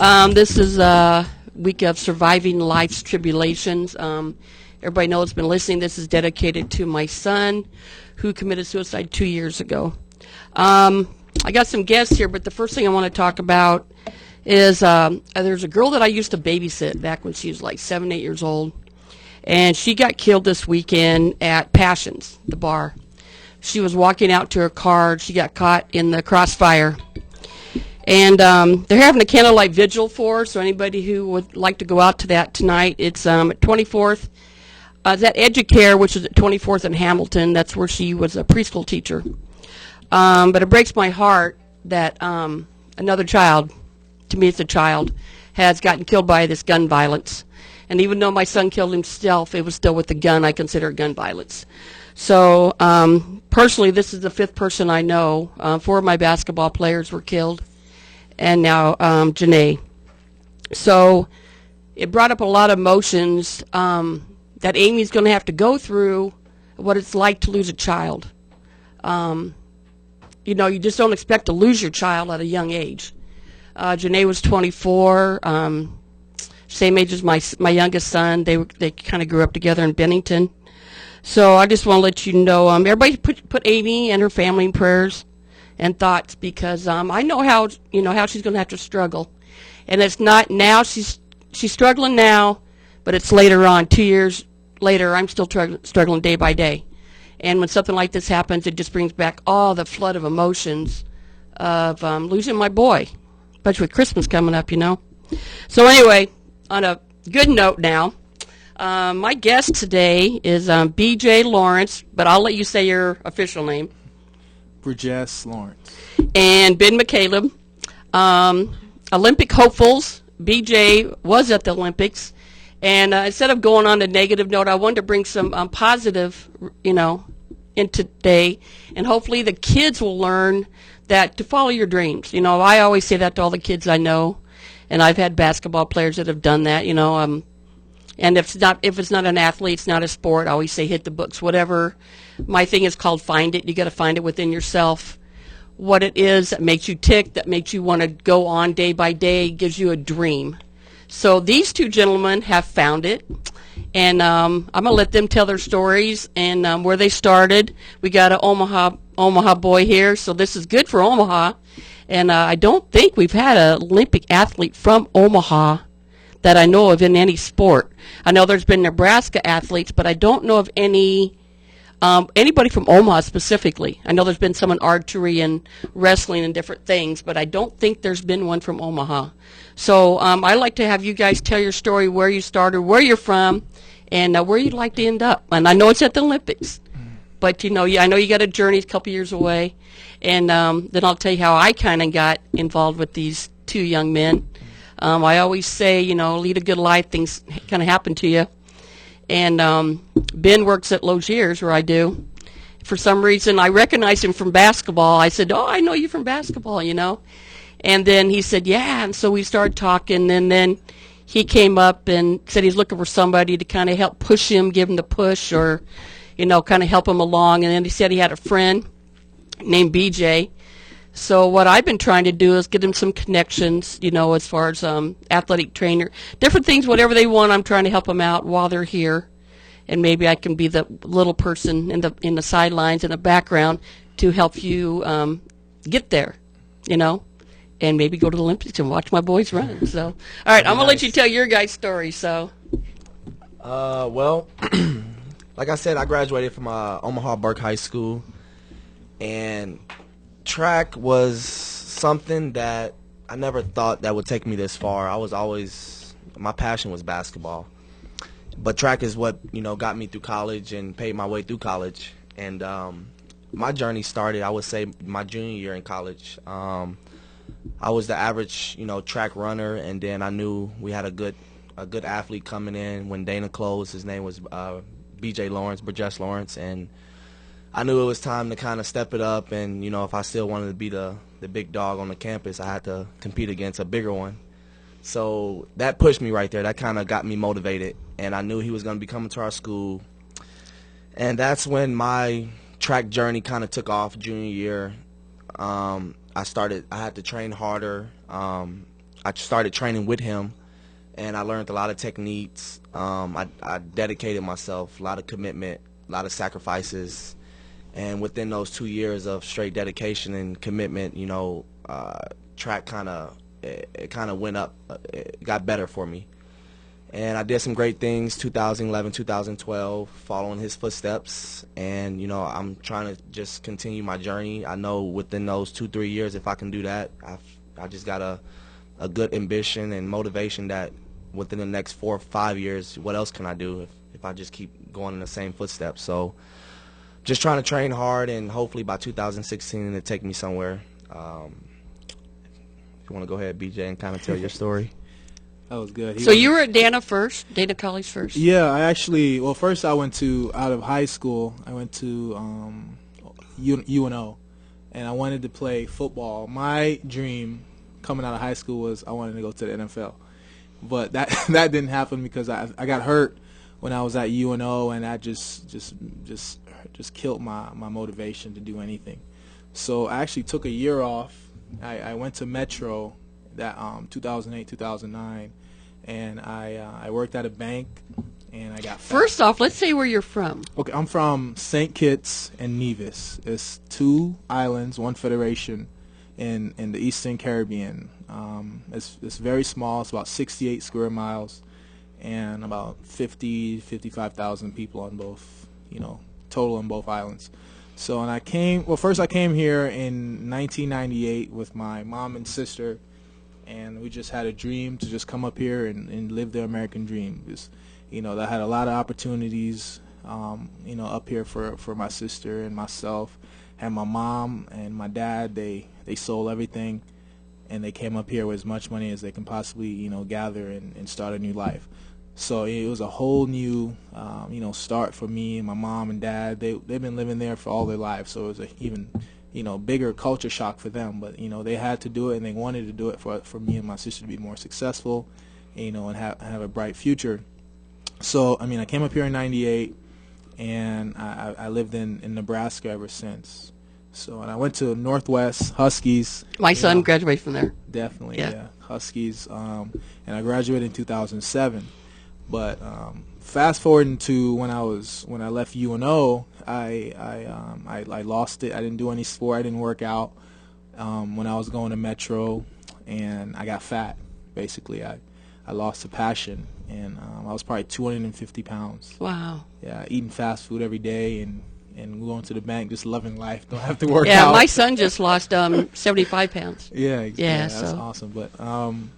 This is a week of surviving life's tribulations. Everybody knows it's been listening. This is dedicated to my son who committed suicide 2 years ago. I got some guests here, but the first thing I want to talk about is there's a girl that I used to babysit back when she was like 7, 8 years old. And she got killed this weekend at Passions, the bar. She was walking out to her car. She got caught in the crossfire. And they're having a candlelight vigil for her, so anybody who would like to go out to that tonight, it's at 24th. It's at Educare, which is at 24th and Hamilton. That's where she was a preschool teacher. But it breaks my heart that another child, to me it's a child, has gotten killed by this gun violence. And even though my son killed himself, it was still with the gun. I consider it gun violence. So personally, this is the 5th person I know. 4 of my basketball players were killed, and now Janae. So it brought up a lot of emotions that Amy's going to have to go through, what it's like to lose a child. You know, you just don't expect to lose your child at a young age. Janae was 24. Same age as my youngest son. They kind of grew up together in Bennington. So I just want to let you know, everybody put Amy and her family in prayers and thoughts, because I know how she's going to have to struggle, and it's not now. She's struggling now, but it's later on. 2 years later, I'm still struggling day by day. And when something like this happens, it just brings back all the flood of emotions of losing my boy, especially with Christmas coming up, you know. So anyway, on a good note now, my guest today is B.J. Lawrence, but I'll let you say your official name. Brijesh Lawrence. And Ben McCaleb. Olympic hopefuls. B.J. was at the Olympics. And instead of going on a negative note, I wanted to bring some positive, in today. And hopefully the kids will learn that to follow your dreams. I always say that to all the kids I know. And I've had basketball players that have done that, and if it's not an athlete, it's not a sport, I always say hit the books, whatever. My thing is called find it. You got to find it within yourself. What it is that makes you tick, that makes you want to go on day by day, gives you a dream. So these two gentlemen have found it, and I'm going to let them tell their stories and where they started. We got an Omaha boy here, so this is good for Omaha. And I don't think we've had an Olympic athlete from Omaha that I know of in any sport. I know there's been Nebraska athletes, but I don't know of anybody from Omaha specifically. I know there's been some in archery and wrestling and different things, but I don't think there's been one from Omaha. So I'd like to have you guys tell your story, where you started, where you're from, and where you'd like to end up. And I know it's at the Olympics, but I know you got a journey a couple years away. And then I'll tell you how I kind of got involved with these two young men. I always say, lead a good life, things kind of happen to you. And Ben works at Logier's, where I do. For some reason, I recognized him from basketball. I said, I know you from basketball, And then he said, yeah, and so we started talking, and then he came up and said he's looking for somebody to kind of help push him, give him the push, or, kind of help him along. And then he said he had a friend named BJ. So what I've been trying to do is get him some connections, as far as athletic trainer, different things, whatever they want. I'm trying to help them out while they're here, and maybe I can be the little person in the sidelines in the background to help you get there, and maybe go to the Olympics and watch my boys run. So, all right, I'm gonna let you tell your guys' story. So, well, like I said, I graduated from Omaha Burke High School. And track was something that I never thought that would take me this far. My passion was basketball. But track is what, got me through college and paid my way through college. And my journey started, I would say, my junior year in college. I was the average, track runner, and then I knew we had a good athlete coming in when Dana closed. His name was B.J. Lawrence, Brijesh Lawrence, and I knew it was time to kind of step it up, and if I still wanted to be the big dog on the campus, I had to compete against a bigger one. So that pushed me right there. That kind of got me motivated, and I knew he was going to be coming to our school. And that's when my track journey kind of took off junior year. I had to train harder. I started training with him, and I learned a lot of techniques. I dedicated myself, a lot of commitment, a lot of sacrifices, and within those 2 years of straight dedication and commitment, track kind of went up, it got better for me. And I did some great things 2011, 2012, following his footsteps. And, I'm trying to just continue my journey. I know within those 2-3 years, if I can do that, I just got a good ambition and motivation that within the next 4 or 5 years, what else can I do if I just keep going in the same footsteps? So just trying to train hard, and hopefully by 2016 it'll take me somewhere. If you want to go ahead, BJ, and kind of tell your story. That was good. So you were at Dana College first? Yeah, first I went out of high school, I went to UNO, and I wanted to play football. My dream coming out of high school was I wanted to go to the NFL. But that didn't happen because I got hurt when I was at UNO, and that just killed my motivation to do anything. So I actually took a year off. I went to Metro that 2008, 2009, and I worked at a bank, and I got fat. First off, let's say where you're from. Okay, I'm from St. Kitts and Nevis. It's 2 islands, 1 federation in the Eastern Caribbean. It's very small. It's about 68 square miles, and about 55,000 people on both, total on both islands. So, and first I came here in 1998 with my mom and sister, and we just had a dream to just come up here and live the American dream. Because, I had a lot of opportunities, up here for my sister and myself. And my mom and my dad, they sold everything, and they came up here with as much money as they can possibly, gather and start a new life. So it was a whole new, start for me and my mom and dad. They've been living there for all their lives, so it was even bigger culture shock for them. But they had to do it, and they wanted to do it for me and my sister to be more successful, and have a bright future. So I came up here in '98, and I lived in Nebraska ever since. So, and I went to Northwest Huskies. My son graduated from there. Definitely, yeah. Huskies, and I graduated in 2007. But fast forwarding to when I left UNO, I lost it. I didn't do any sport. I didn't work out when I was going to Metro, and I got fat. Basically, I lost the passion, and I was probably 250 pounds. Wow. Yeah, eating fast food every day and going to the bank, just loving life. Don't have to work out. Yeah, my son just lost 75 pounds. Yeah, that's awesome. But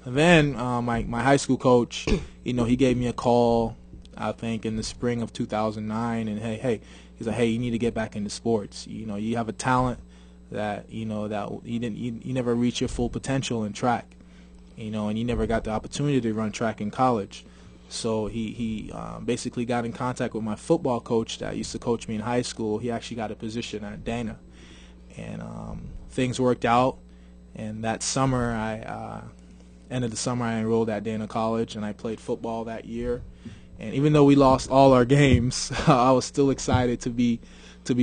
then my high school coach, he gave me a call, I think in the spring of 2009, and he's like, hey, you need to get back into sports. You have a talent that that you never reach your full potential in track, and you never got the opportunity to run track in college. So he basically got in contact with my football coach that used to coach me in high school. He actually got a position at Dana, and things worked out. And that summer, end of the summer, I enrolled at Dana College, and I played football that year. And even though we lost all our games, I was still excited to be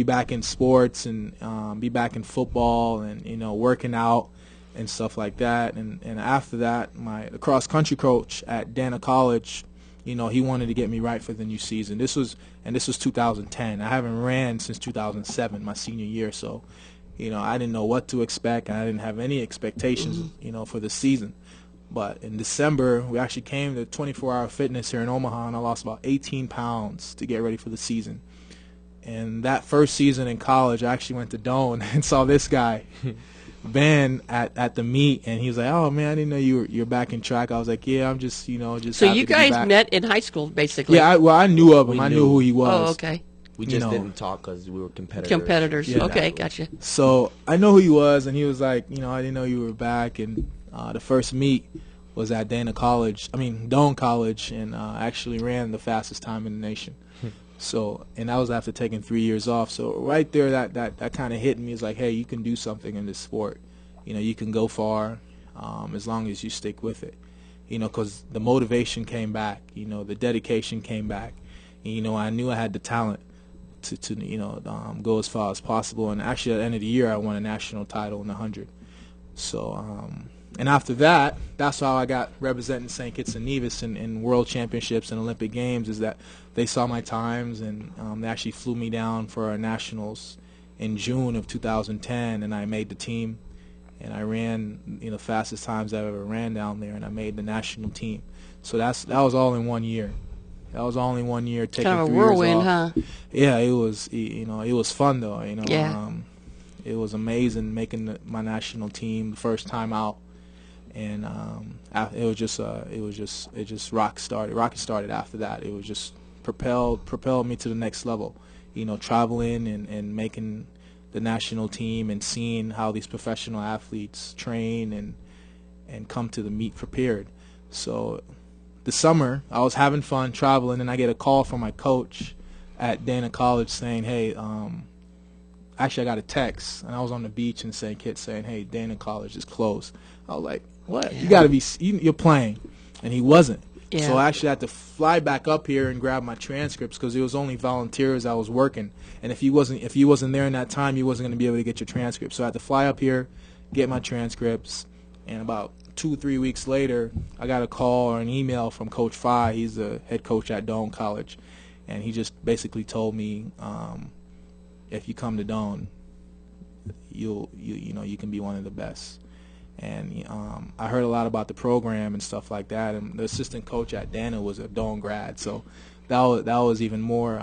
back in sports and be back in football and working out and stuff like that. And after that, the cross country coach at Dana College, he wanted to get me right for the new season. This was 2010. I haven't ran since 2007, my senior year. So, I didn't know what to expect, and I didn't have any expectations, for the season. But in December, we actually came to 24-hour fitness here in Omaha, and I lost about 18 pounds to get ready for the season. And that first season in college, I actually went to Doane and saw this guy, Ben, at the meet, and he was like, "Oh man, I didn't know you're back in track." I was like, "Yeah, I'm just just." So happy you to be guys back." met in high school, basically. Yeah, I knew of him. I knew who he was. Oh, okay. We just didn't talk because we were competitors. Competitors. Yeah. Okay, gotcha. So I know who he was, and he was like, I didn't know you were back. And the first meet was at Doane College, and actually ran the fastest time in the nation. So, and that was after taking 3 years off. So right there, that kind of hit me. It's like, hey, you can do something in this sport. You can go far as long as you stick with it. Because the motivation came back. The dedication came back. And, I knew I had the talent to go as far as possible. And actually, at the end of the year, I won a national title in the 100. So And after that, that's how I got representing St. Kitts and Nevis in World Championships and Olympic Games, is that they saw my times, and they actually flew me down for our nationals in June of 2010, and I made the team. And I ran, the fastest times I've ever ran down there, and I made the national team. So that was all in 1 year. That was all in 1 year. Taking Kind of a 3 years whirlwind, off. huh? Yeah, it was. It was fun though. Yeah. It was amazing making my national team the first time out, and it just rocket started after that. It was just propelled me to the next level. Traveling and making the national team and seeing how these professional athletes train and come to the meet prepared. So the summer I was having fun traveling, and I get a call from my coach at Dana College saying, hey, actually I got a text, and I was on the beach in St. Kitts saying, hey, Dana College is closed. I was like, what? You got to be, you're playing. And he wasn't. Yeah. So I actually had to fly back up here and grab my transcripts, because it was only volunteers I was working. And if you wasn't there in that time, you wasn't going to be able to get your transcripts. So I had to fly up here, get my transcripts, and about 2-3 weeks later, I got a call or an email from Coach Fye. He's the head coach at Doane College, and he just basically told me, if you come to Doane, you can be one of the best. And I heard a lot about the program and stuff like that. And the assistant coach at Dana was a Doane grad, so that was even more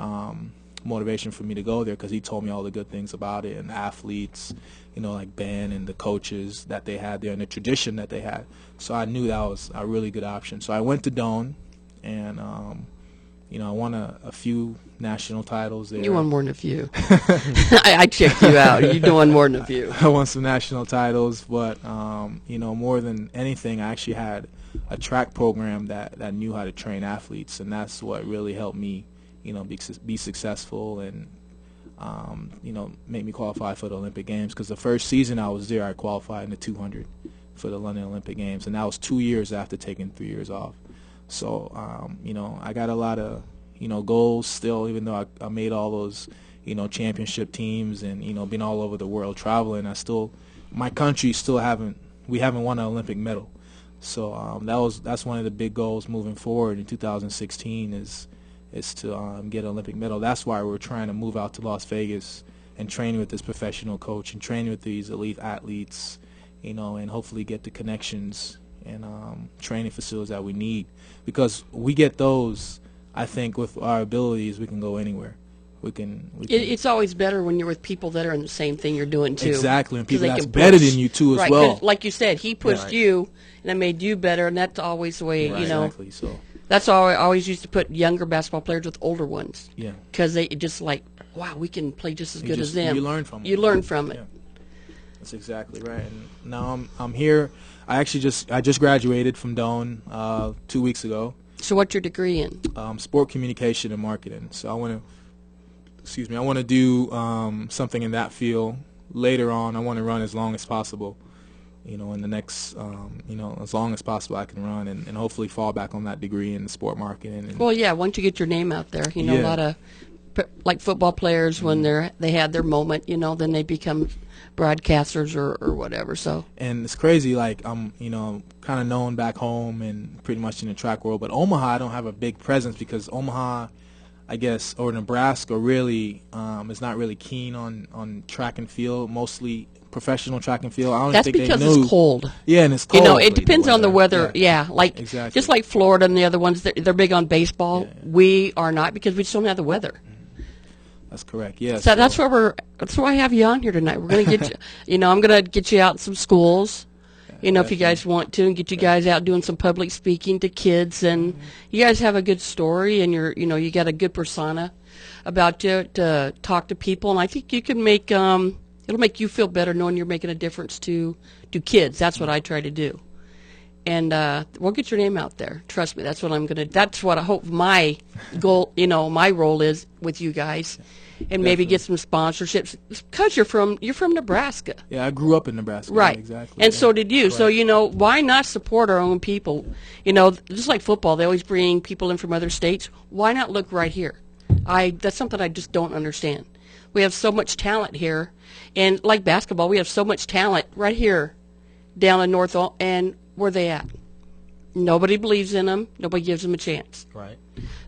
motivation for me to go there, because he told me all the good things about it and the athletes, like Ben and the coaches that they had there and the tradition that they had. So I knew that was a really good option. So I went to Doane, and I won a few national titles there. You won more than a few. I checked you out. You won more than a few. I won some national titles, but more than anything, I actually had a track program that knew how to train athletes, and that's what really helped me, be successful and make me qualify for the Olympic Games. Because the first season I was there, I qualified in the 200 for the London Olympic Games, and that was 2 years after taking 3 years off. So I got a lot of goals still, even though I made all those championship teams and been all over the world traveling. My country still haven't won an Olympic medal. So that's one of the big goals moving forward in 2016 is to get an Olympic medal. That's why we're trying to move out to Las Vegas and train with this professional coach and train with these elite athletes, and hopefully get the connections and training facilities that we need, because we get those. I think with our abilities, we can go anywhere. We can. It's always better when you're with people that are in the same thing you're doing too. Exactly, and people they that's can better push. than you too as Right, well. 'cause like you said, he pushed Right. you, and that made you better, and that's always the way, Right, exactly. So That's why I always used to put younger basketball players with older ones. yeah, Because they just like, wow, we can play just as good as them. You learn from it. You learn from it. Yeah. That's exactly right. And now I'm here. I just graduated from Doane 2 weeks ago. So what's your degree in? Sport communication and marketing. So I want to do something in that field later on. I want to run as long as possible. In the next, as long as possible I can run and hopefully fall back on that degree in the sport marketing. Well, yeah, once you get your name out there, a Yeah. lot of like football players when they had their moment, then they become broadcasters or whatever. So And it's crazy, like I'm, kind of known back home and pretty much in the track world, but Omaha I don't have a big presence because Omaha, I guess, or Nebraska really is not really keen on track and field, mostly professional track and field. I don't that's think because they knew. it's cold. Yeah, and it's cold. It depends on the weather. Yeah, like Exactly. just like Florida and the other ones, they're big on baseball. Yeah. We are not because we just don't have the weather. That's correct. Yeah. So that's why I have you on here tonight. We're gonna get you. I'm gonna get you out in some schools. If you guys want to, and get you guys out doing some public speaking to kids, and you guys have a good story, and you got a good persona about you to talk to people, and I think you can make it'll make you feel better knowing you're making a difference to kids. That's what I try to do, and we'll get your name out there. Trust me, that's what I'm gonna. That's what I hope my goal, my role is with you guys. And maybe get some sponsorships because you're from Nebraska. Yeah, I grew up in Nebraska. Right. Yeah, exactly. And yeah. so did you. Correct. So, why not support our own people? Just like football, they always bring people in from other states. Why not look right here? That's something I just don't understand. We have so much talent here. And like basketball, we have so much talent right here down in North, and where they at? Nobody believes in them. Nobody gives them a chance. Right.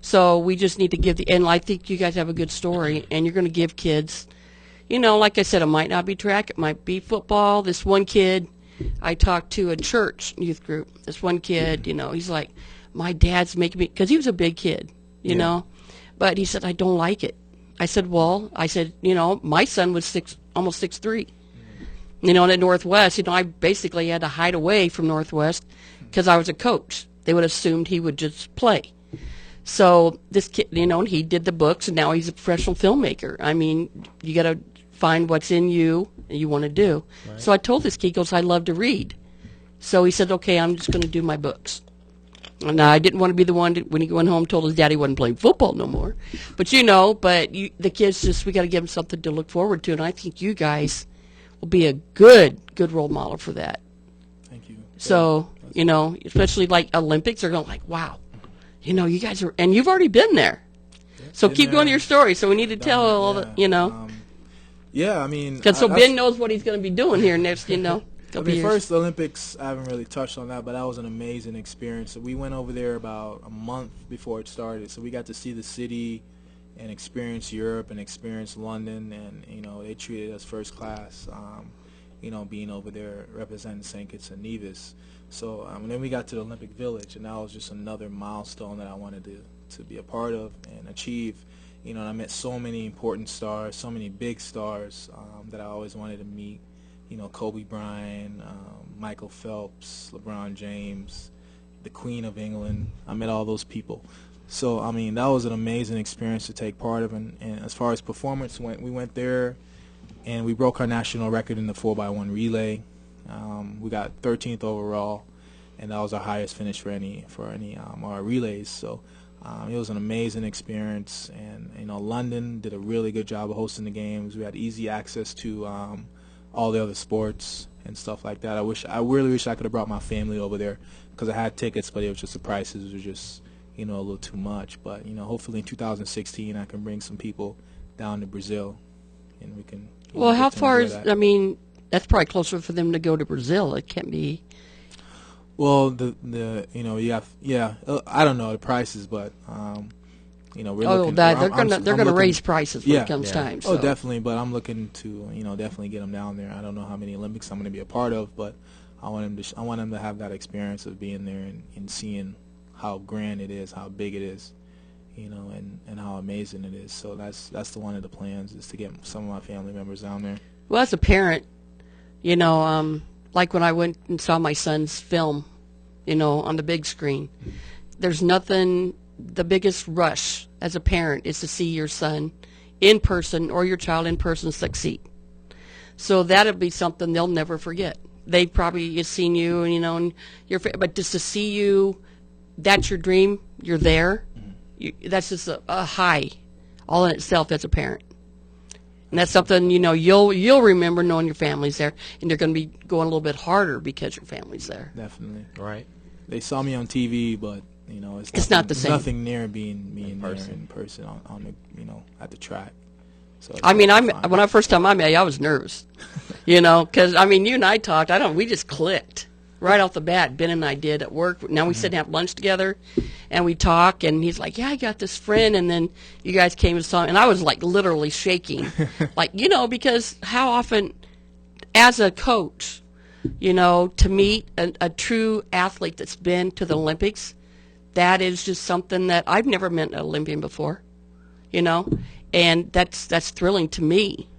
So we just need to give and I think you guys have a good story, and you're going to give kids, like I said, it might not be track, it might be football. This one kid I talked to a church youth group, this one kid, he's like, my dad's making me, because he was a big kid, you know, but he said, I don't like it. I said, my son was almost 6'3". And at Northwest, I basically had to hide away from Northwest because I was a coach. They would have assumed he would just play. So this kid, he did the books, and now he's a professional filmmaker. I mean, you got to find what's in you and you want to do. Right. So I told this kid, he goes, I love to read. So he said, okay, I'm just going to do my books. And I didn't want to be the one when he went home, told his dad he wasn't playing football no more. But the kids we got to give them something to look forward to. And I think you guys will be a good role model for that. Thank you. So, especially like Olympics, they're going like, wow, you guys are, and you've already been there. Yeah, so keep going to your story. So we need to tell all the, I mean. Because Ben knows what he's going to be doing here next, First Olympics, I haven't really touched on that, but that was an amazing experience. So we went over there about a month before it started. So we got to see the city and experience Europe and experience London, and they treated us first class. Being over there representing St. Kitts and Nevis. So then we got to the Olympic Village, and that was just another milestone that I wanted to be a part of and achieve. And I met so many important stars, so many big stars that I always wanted to meet. Kobe Bryant, Michael Phelps, LeBron James, the Queen of England. I met all those people. So, that was an amazing experience to take part of. And as far as performance went, we went there and we broke our national record in the 4x1 relay. We got 13th overall, and that was our highest finish for any our relays. So it was an amazing experience. And London did a really good job of hosting the games. We had easy access to all the other sports and stuff like that. I really wish I could have brought my family over there because I had tickets, but it was just the prices were just a little too much. But hopefully in 2016 I can bring some people down to Brazil, and we can. Well, how far is? That's probably closer for them to go to Brazil. It can't be. Well, you have I don't know the prices, but we're looking. They're gonna raise prices when it comes time. So. Oh, definitely. But I'm looking to definitely get them down there. I don't know how many Olympics I'm going to be a part of, but I want them to have that experience of being there and seeing how grand it is, how big it is, and how amazing it is. So that's one of the plans is to get some of my family members down there. Well, as a parent, like when I went and saw my son's film, on the big screen, there's nothing. The biggest rush as a parent is to see your son in person or your child in person succeed. So that'll be something they'll never forget. They probably have seen you, and but just to see you, that's your dream. You're there. That's just a high, all in itself as a parent. And that's something you'll remember knowing your family's there, and they're going to be going a little bit harder because your family's there. Definitely. Right. They saw me on TV, but it's not the same. Nothing near being there in person on the at the track. So when I first time I met you, I was nervous, because you and I talked. We just clicked right off the bat. Ben and I did at work. Now we sit and have lunch together, and we talk. And he's like, "Yeah, I got this friend." And then you guys came and saw, and I was like literally shaking, because how often, as a coach, to meet a true athlete that's been to the Olympics. That is just something that I've never met an Olympian before, and that's thrilling to me.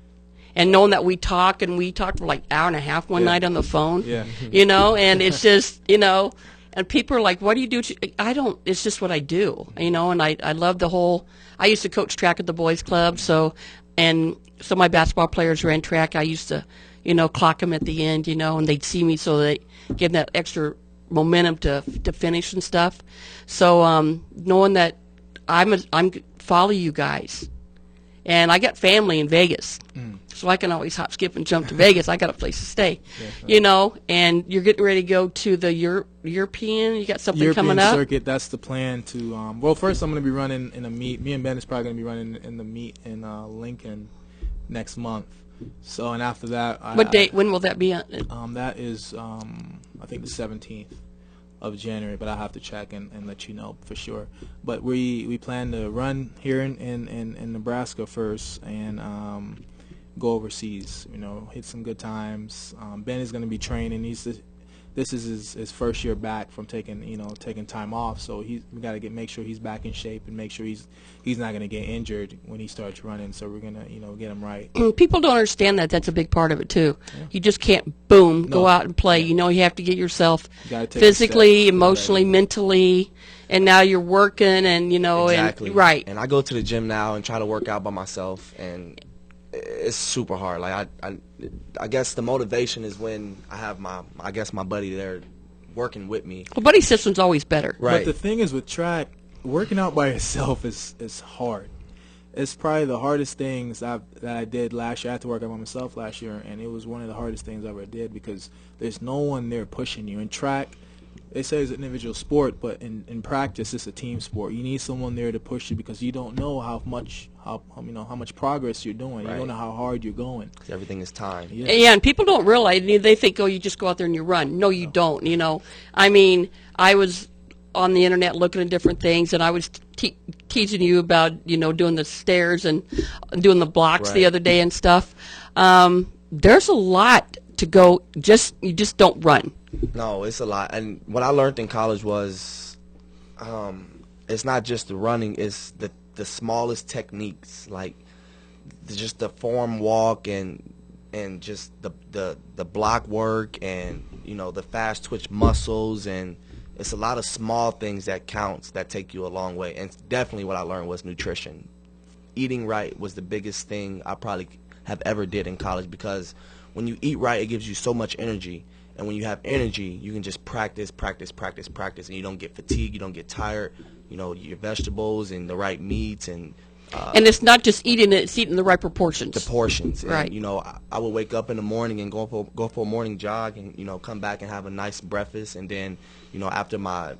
And knowing that we talked for like an hour and a half one night on the phone, and it's just, and people are like, what do you do? It's just what I do, and I love the whole, I used to coach track at the boys club, so my basketball players ran track. I used to, clock them at the end, and they'd see me, so they give them that extra momentum to finish and stuff. So knowing that I'm follow you guys, and I got family in Vegas, so I can always hop, skip, and jump to Vegas. I got a place to stay, And you're getting ready to go to the European. You got something coming up. European circuit. That's the plan to. Well, first I'm going to be running in a meet. Me and Ben is probably going to be running in the meet in Lincoln next month. So, and after that, What date? When will that be? That is, I think the 17th of January, but I'll have to check and let you know for sure. But we plan to run here in Nebraska first and go overseas. You know, hit some good times. Ben is going to be training. This is his first year back from taking time off, so we got to make sure he's back in shape and make sure he's not going to get injured when he starts running. So we're gonna get him right. People don't understand that. That's a big part of it too. Yeah. You just can't go out and play. You know, you have to get yourself physically, emotionally, mentally, and now you're working and exactly. and right. And I go to the gym now and try to work out by myself, and it's super hard. Like I guess the motivation is when I have my buddy there working with me. Well, buddy system's always better. Right. But the thing is with track, working out by yourself is hard. It's probably the hardest things that I did last year. I had to work out by myself last year, and it was one of the hardest things I ever did because there's no one there pushing you. In track, they say it's an individual sport, but in practice, it's a team sport. You need someone there to push you because you don't know how much progress you're doing. Right. You don't know how hard you're going. Everything is time. Yeah, and people don't realize. They think, oh, you just go out there and you run. No, you don't. I mean, I was on the internet looking at different things, and I was teaching you about doing the stairs and doing the blocks Right. the other day and stuff. There's a lot to go. You just don't run. No, it's a lot. And what I learned in college was it's not just the running, it's the smallest techniques, like just the form walk and just the block work and the fast twitch muscles, and it's a lot of small things that counts that take you a long way. And definitely what I learned was nutrition. Eating right was the biggest thing I probably have ever did in college, because when you eat right, it gives you so much energy. And when you have energy, you can just practice, and you don't get fatigued, you don't get tired. Your vegetables and the right meats and it's not just eating it; it's eating the right proportions. the portions. Right. And, I would wake up in the morning and go for a morning jog, and come back and have a nice breakfast, and then after my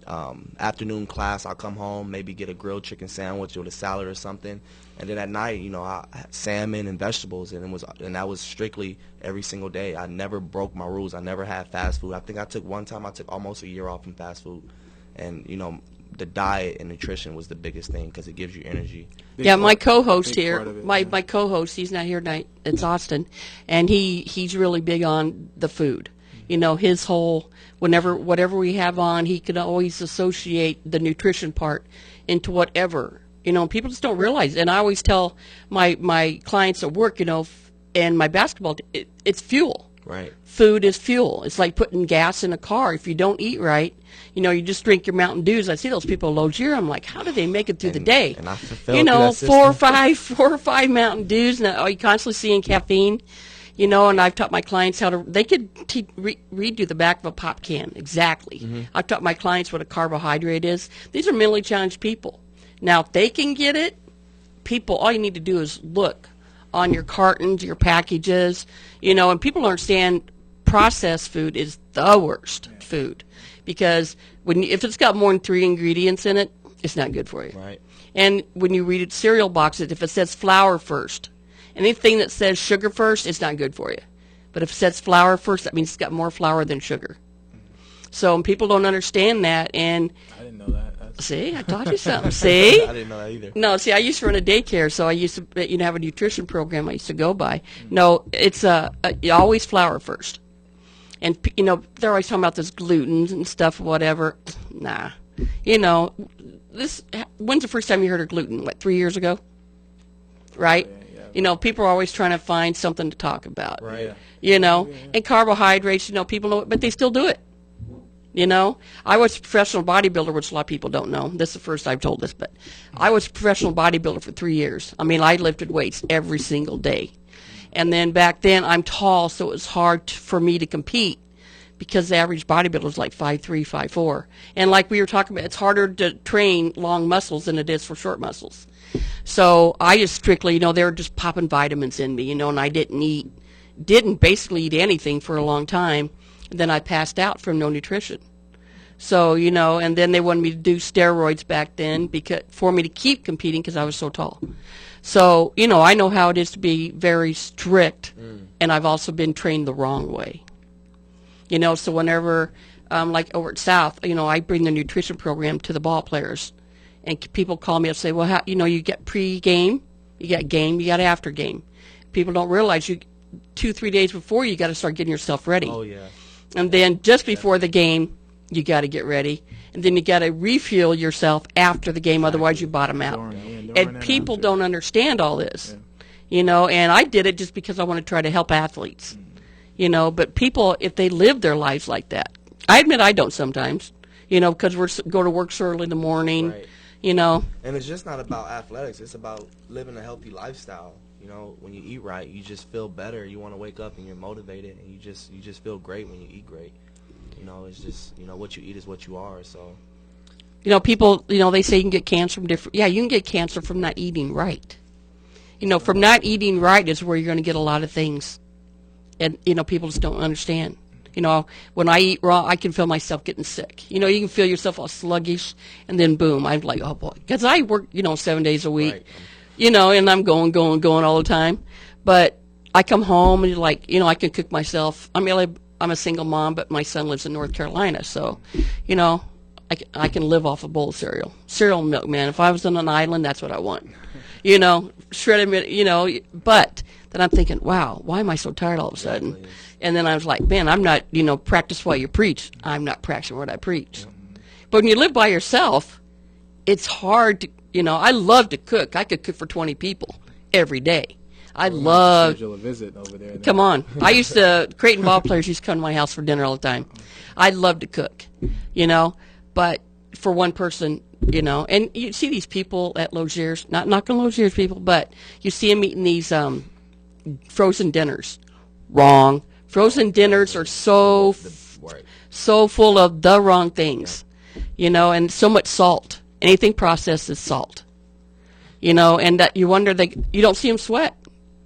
afternoon class, I'll come home, maybe get a grilled chicken sandwich or a salad or something, and then at night, I had salmon and vegetables, and that was strictly every single day. I never broke my rules. I never had fast food. I think I took almost a year off from fast food, and the diet and nutrition was the biggest thing because it gives you energy. Yeah, my co-host here, my co-host, he's not here tonight. It's Austin, and he's really big on the food. His whole whatever we have on, he could always associate the nutrition part into whatever. People just don't realize. And I always tell my clients at work, and my basketball, it's fuel. Right. Food is fuel. It's like putting gas in a car. If you don't eat right, you just drink your Mountain Dews. I see those people at Logier. I'm like, how do they make it through the day? And I fulfilled that system. four or five Mountain Dews. And you're constantly seeing caffeine. And I've taught my clients they could read you the back of a pop can. Exactly. Mm-hmm. I've taught my clients what a carbohydrate is. These are mentally challenged people. Now, if they can get it, all you need to do is look on your cartons, your packages, and people don't understand processed food is the worst food, because if it's got more than 3 ingredients in it, it's not good for you. Right. And when you read cereal boxes, if it says flour first, anything that says sugar first, it's not good for you. But if it says flour first, that means it's got more flour than sugar. So people don't understand that, and I didn't know that. See, I taught you something. See? I didn't know that either. No, see, I used to run a daycare, so I used to have a nutrition program I used to go by. No, it's you always flour first. And, they're always talking about this gluten and stuff, whatever. Nah. When's the first time you heard of gluten? 3 years ago? Right? Yeah. People are always trying to find something to talk about. Right. And carbohydrates, people know it, but they still do it. I was a professional bodybuilder, which a lot of people don't know. This is the first I've told this, but I was a professional bodybuilder for 3 years. I mean, I lifted weights every single day. And then back then, I'm tall, so it was hard for me to compete because the average bodybuilder is like 5'3", 5'4". And like we were talking about, it's harder to train long muscles than it is for short muscles. So I just strictly, they were just popping vitamins in me, and I didn't basically eat anything for a long time. Then I passed out from no nutrition. So, you know, and then they wanted me to do steroids back then because for me to keep competing because I was so tall. So, you know, I know how it is to be very strict, and I've also been trained the wrong way. You know, so whenever, like over at South, you know, I bring the nutrition program to the ball players, and people call me and say, well, how, you know, you get pre-game, you got game, you got after game. People don't realize 2-3 days before you got to start getting yourself ready. Oh, yeah. And then just before the game, you got to get ready, and then you got to refuel yourself after the game, otherwise you bottom out. And people don't understand all this, you know. And I did it just because I want to try to help athletes, you know. But people, if they live their lives like that, I admit I don't sometimes, you know, because go to work so early in the morning, Right. you know. And it's just not about athletics. It's about living a healthy lifestyle. You know, when you eat right, you just feel better. You want to wake up and you're motivated, and you just feel great when you eat great. You know, it's just, you know, what you eat is what you are. So, You know, people, you know, they say you can get cancer from different. Yeah, you can get cancer from not eating right. You know, from not eating right is where you're going to get a lot of things, and you know, people just don't understand. You know, when I eat raw, I can feel myself getting sick. You know, you can feel yourself all sluggish, and then boom, I'm like, oh boy, because I work, you know, 7 days a week. Right. You know, and I'm going all the time. But I come home and like, you know, I can cook myself. I mean, I'm a single mom, but my son lives in North Carolina, so, you know, I can live off a bowl of cereal and milk, man. If I was on an island, that's what I want. You know, shredded meat, you know. But then I'm thinking, wow, why am I so tired all of a sudden? Exactly. And then I was like, man, I'm not, you know, practice what you preach. I'm not practicing what I preach. But when you live by yourself, it's hard to, you know, I love to cook. I could cook for 20 people every day. I love. Schedule a visit over there. Come on. I used to, Creighton ball players used to come to my house for dinner all the time. I love to cook, you know, but for one person, you know, and you see these people at Logier's, not knocking Logier's people, but you see them eating these frozen dinners. Wrong. Frozen dinners are so Right. so full of the wrong things, you know, and so much salt. Anything processed is salt, you know, and that you wonder you don't see them sweat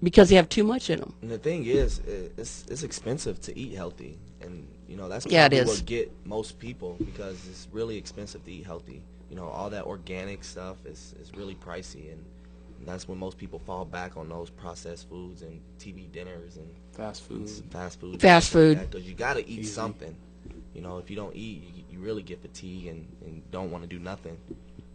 because they have too much in them. And the thing is, it's expensive to eat healthy, and you know that's Yeah, it probably is. what get most people, because it's really expensive to eat healthy. You know, all that organic stuff is really pricey, and that's when most people fall back on those processed foods and TV dinners and Fast food. fast food. Fast food. Because you got to eat something. You know, if you don't eat, you really get fatigued and don't want to do nothing.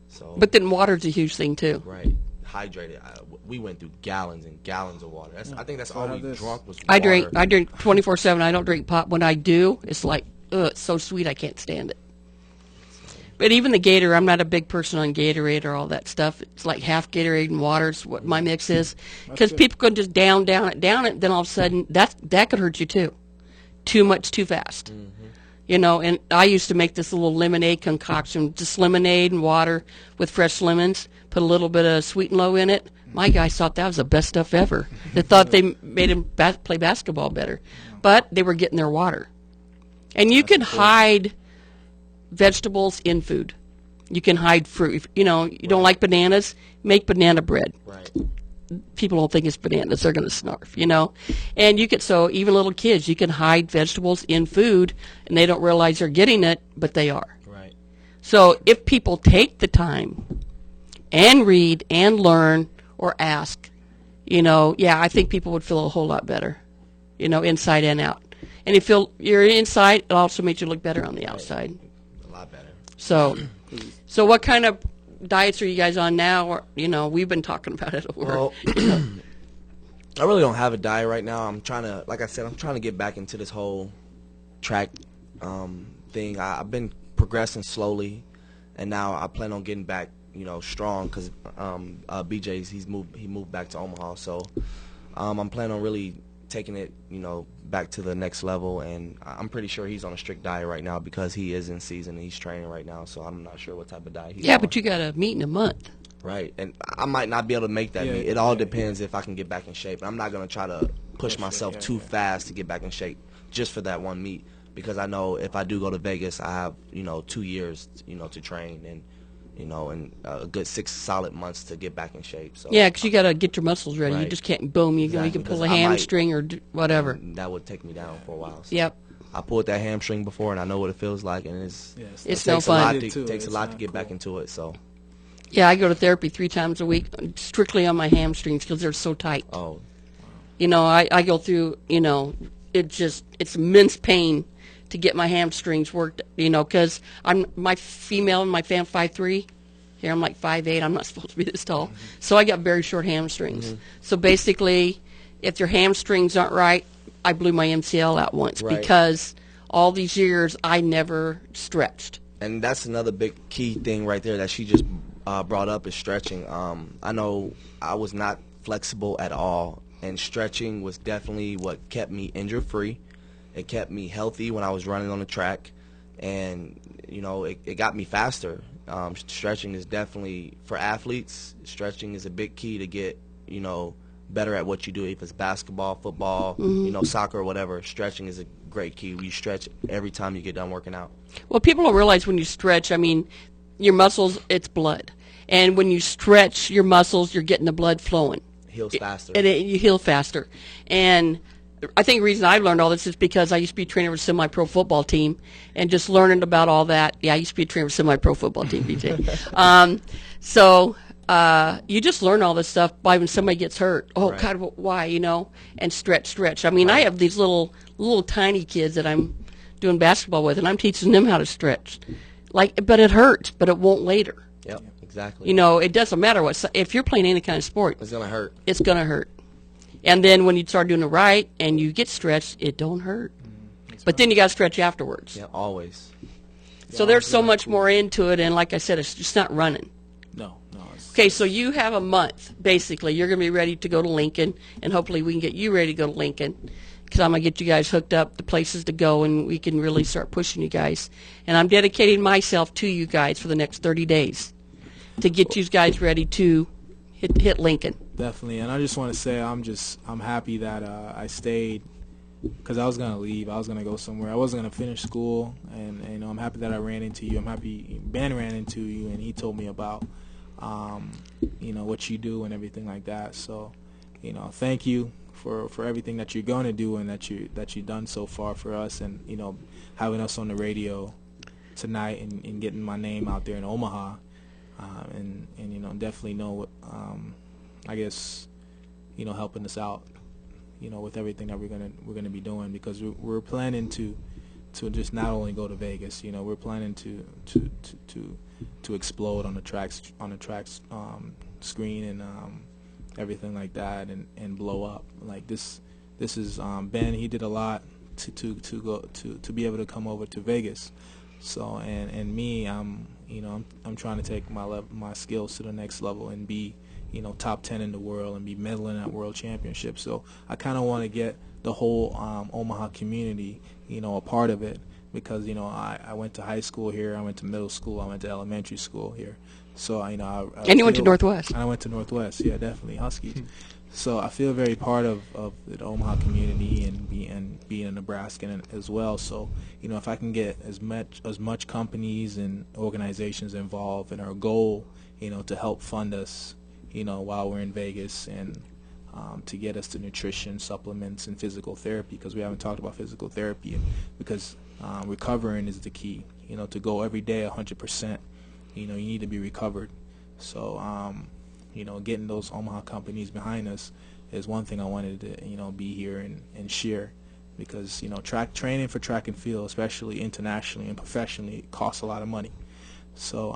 So, But then water's a huge thing too. right, hydrated. We went through gallons and gallons of water. I think that's all Part we of this. drunk was water. I drink 24/7. I don't drink pop. When I do, it's like, ugh, it's so sweet I can't stand it. But even the Gatorade, I'm not a big person on Gatorade or all that stuff. It's like half Gatorade and water is what my mix is. Because good. people can just down it, then all of a sudden, that could hurt you too. Too much, too fast. You know, and I used to make this little lemonade concoction, just lemonade and water with fresh lemons, put a little bit of Sweet and Low in it. My guys thought that was the best stuff ever. They thought they made them play basketball better. But they were getting their water. And you can hide vegetables in food. You can hide fruit. If, you know, you don't like bananas, make banana bread. Right. People don't think it's bananas, they're going to snarf, you know. And you could, so even little kids, you can hide vegetables in food, and they don't realize they're getting it, but they are. Right. So if people take the time and read and learn or ask, you know, yeah, I think people would feel a whole lot better, you know, inside and out. And if you're inside, it also makes you look better on the outside. A lot better. So what kind of diets are you guys on now? Or, you know, we've been talking about it. Well, I really don't have a diet right now. I'm trying to, like I said, I'm trying to get back into this whole track thing. I've been progressing slowly, and now I plan on getting back, you know, strong, because BJ's he moved back to Omaha, so I'm planning on really taking it, you know, back to the next level. And I'm pretty sure he's on a strict diet right now because he is in season and he's training right now. So I'm not sure what type of diet he's Yeah, on. but you got a meet in a month. Right, and I might not be able to make that Yeah, meet. It all depends if I can get back in shape. I'm not going to try to push myself too fast to get back in shape just for that one meet, because I know if I do go to Vegas, I have, you know, 2 years, you know, to train, and, you know, and a good 6 solid months to get back in shape. So Yeah, because you got to get your muscles ready. You Right. just can't, boom, you Exactly, can pull a 'cause I might- hamstring or whatever. that would take me down for a while. So. Yep. I pulled that hamstring before, and I know what it feels like, and Yes, It's it no takes fun. a lot. It It too. takes a It's lot to not get cool. back into it. So, Yeah, I go to therapy 3 times a week, strictly on my hamstrings because they're so tight. oh, You know, I go through, you know, it's immense pain to get my hamstrings worked, you know, because my female in my fam 5'3". Here I'm like 5'8". I'm not supposed to be this tall. So I got very short hamstrings. So basically, if your hamstrings aren't right, I blew my MCL out once Right. because all these years I never stretched. and that's another big key thing right there that she just brought up is stretching. I know I was not flexible at all, and stretching was definitely what kept me injury free. It kept me healthy when I was running on the track, and you know it got me faster. Stretching is definitely for athletes. Stretching is a big key to get better at what you do. If it's basketball, football, soccer, or whatever, stretching is a great key. You stretch every time you get done working out. Well, people don't realize when you stretch, I mean, your muscles, it's blood. And when you stretch your muscles, you're getting the blood flowing. Heals faster. And you heal faster. And I think the reason I learned all this is because I used to be a trainer of a semi-pro football team, and just learning about all that. Yeah, I used to be a trainer of a semi-pro football team, BJ. So you just learn all this stuff by when somebody gets hurt. Oh, Right. God, why, and stretch. I mean, I have these little tiny kids that I'm doing basketball with, and I'm teaching them how to stretch. But it hurts, but it won't later. Yep, exactly. It doesn't matter what. If you're playing any kind of sport, It's gonna hurt. it's going to hurt. And then when you start doing it right and you get stretched, it don't hurt. But then you got to stretch afterwards. Yeah, always. So there's so much more into it, and like I said, it's just not running. No. Okay, so you have a month, basically. You're going to be ready to go to Lincoln, and hopefully we can get you ready to go to Lincoln, because I'm going to get you guys hooked up, the places to go, and we can really start pushing you guys. And I'm dedicating myself to you guys for the next 30 days to get you guys ready to hit Lincoln. Definitely, and I just want to say I'm happy that I stayed, because I was gonna leave. I was gonna go somewhere. I wasn't gonna finish school, and I'm happy that I ran into you. I'm happy Ben ran into you, and he told me about what you do and everything like that. So, thank you for everything that you're gonna do and that you've done so far for us, and having us on the radio tonight and getting my name out there in Omaha, and definitely know I guess helping us out with everything that we're gonna be doing, because we're planning to just not only go to Vegas. We're planning to explode on the tracks screen and everything like that, and blow up. Like this is Ben. He did a lot to be able to come over to Vegas. So and me, I'm trying to take my skills to the next level and be top 10 in the world and be medaling at world championships. So I kind of want to get the whole Omaha community a part of it, because I went to high school here, I went to middle school, I went to elementary school here. So I And you went to Northwest. I went to Northwest, yeah, definitely Huskies. So I feel very part of the Omaha community and being a Nebraskan as well. So if I can get as much companies and organizations involved in our goal, to help fund us, while we're in Vegas, and to get us to nutrition, supplements, and physical therapy, because we haven't talked about physical therapy, because recovering is the key. To go every day 100%, you need to be recovered. So getting those Omaha companies behind us is one thing I wanted to be here and share, because training for track and field, especially internationally and professionally, costs a lot of money. So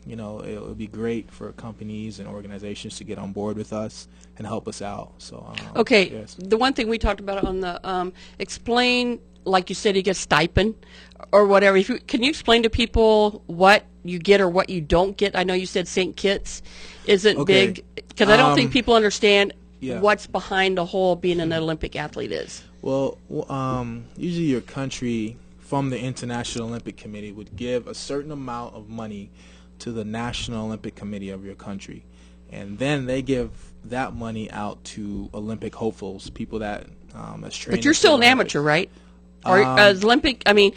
it would be great for companies and organizations to get on board with us and help us out. So Okay, yes. the one thing we talked about on the explain, like you said, you get stipend or whatever. Can you explain to people what you get or what you don't get? I know you said St. Kitts isn't Okay. big, because I don't think people understand yeah. what's behind the whole being an Olympic athlete is. Well, usually your country, from the International Olympic Committee, would give a certain amount of money to the National Olympic Committee of your country, and then they give that money out to Olympic hopefuls, people that that's training. But you're still an amateur, right? Or as Olympic, I mean,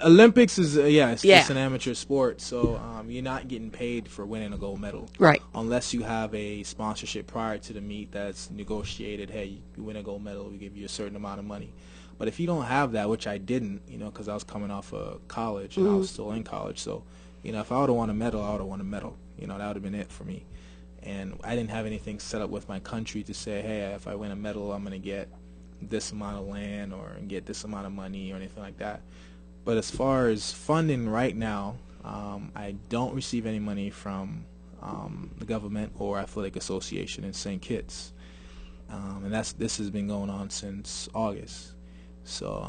Olympics is it's Yeah. an amateur sport, so you're not getting paid for winning a gold medal, right. unless you have a sponsorship prior to the meet that's negotiated. Hey, you win a gold medal, we give you a certain amount of money. But if you don't have that, which I didn't, because I was coming off of college and I was still in college, so if I would have won a medal, I would have won a medal. That would have been it for me. And I didn't have anything set up with my country to say, hey, if I win a medal, I'm going to get this amount of land or get this amount of money or anything like that. But as far as funding right now, I don't receive any money from the government or athletic association in St. Kitts. And this has been going on since August. So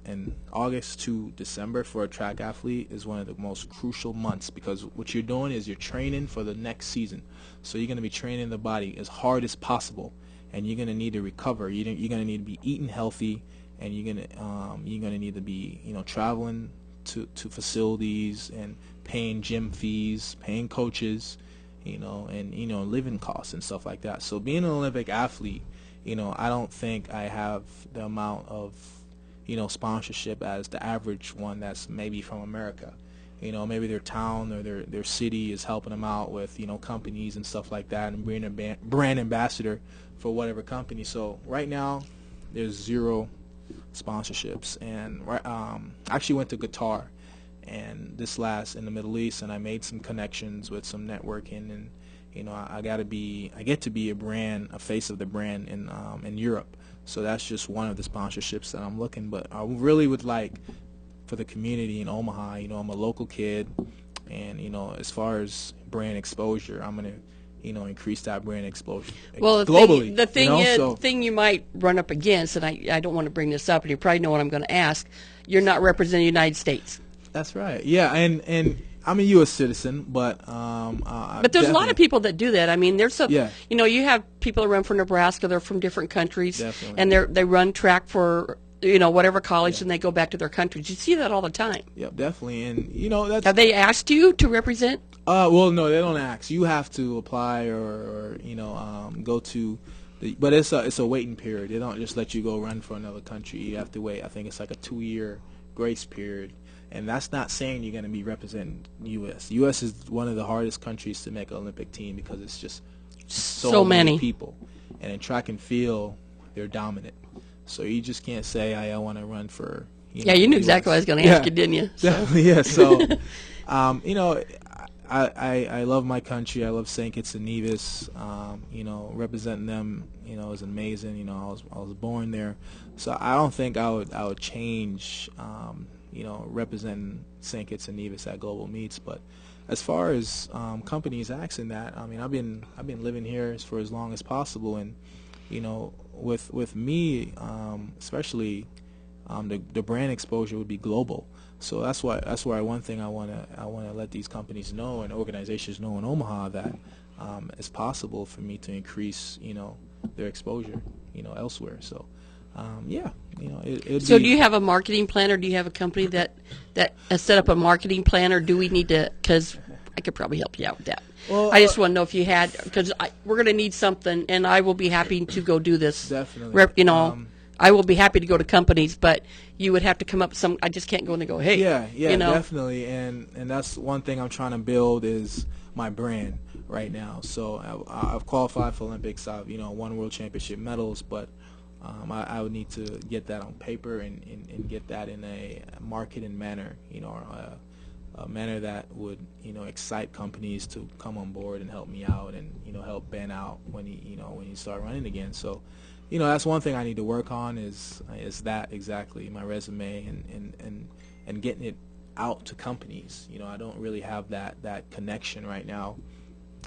and August to December for a track athlete is one of the most crucial months, because what you're doing is you're training for the next season. So you're going to be training the body as hard as possible, and you're going to need to recover. You're going to need to be eating healthy, and you're going to need to be traveling to facilities and paying gym fees, paying coaches, and living costs and stuff like that. So being an Olympic athlete, I don't think I have the amount of sponsorship as the average one that's maybe from America. Maybe their town or their city is helping them out with companies and stuff like that, and being a brand ambassador for whatever company. So right now there's zero sponsorships. And I actually went to Qatar and in the Middle East, and I made some connections with some networking, and I get to be a face of the brand in Europe. So that's just one of the sponsorships that I'm looking. But I really would like for the community in Omaha. I'm a local kid, and as far as brand exposure, I'm gonna increase that brand exposure globally. The thing you might run up against, and I don't want to bring this up, and you probably know what I'm going to ask. You're not representing the United States. That's right. Yeah, and I'm a U.S. citizen, but there's a lot of people that do that. I mean, there's you have people that run for Nebraska. They're from different countries, definitely. And they run track for whatever college, and they go back to their countries. You see that all the time. Yep, definitely. And that's. Have they asked you to represent? Well, no, they don't ask. You have to apply or go to. But it's a waiting period. They don't just let you go run for another country. You have to wait. I think it's like a 2-year grace period. And that's not saying you're going to be representing U.S. U.S. is one of the hardest countries to make an Olympic team because it's just so many people. And in track and field, they're dominant. So you just can't say, I want to run for you knew exactly what I was going to ask you, didn't you? So. Definitely, yeah. So, I love my country. I love St. Kitts and Nevis. Representing them, is amazing. I was born there. So I don't think I would change representing St. Kitts and Nevis at global meets. But as far as companies asking that, I mean, I've been living here for as long as possible, and with me, especially the brand exposure would be global. So that's why one thing I want to let these companies know and organizations know in Omaha that it's possible for me to increase their exposure elsewhere. So. So do you have a marketing plan, or do you have a company that has set up a marketing plan, or do we need to, because I could probably help you out with that. Well, I just want to know if you had, because we're going to need something, and I will be happy to go do this. Definitely. I will be happy to go to companies, but you would have to come up with some, I just can't go and go, hey. Yeah, definitely. And that's one thing I'm trying to build is my brand right now. So I've qualified for Olympics. I've, won world championship medals, but I would need to get that on paper and get that in a marketing manner, or a manner that would, excite companies to come on board and help me out and, help Ben out when you start running again. So, that's one thing I need to work on is that exactly, my resume and getting it out to companies. I don't really have that connection right now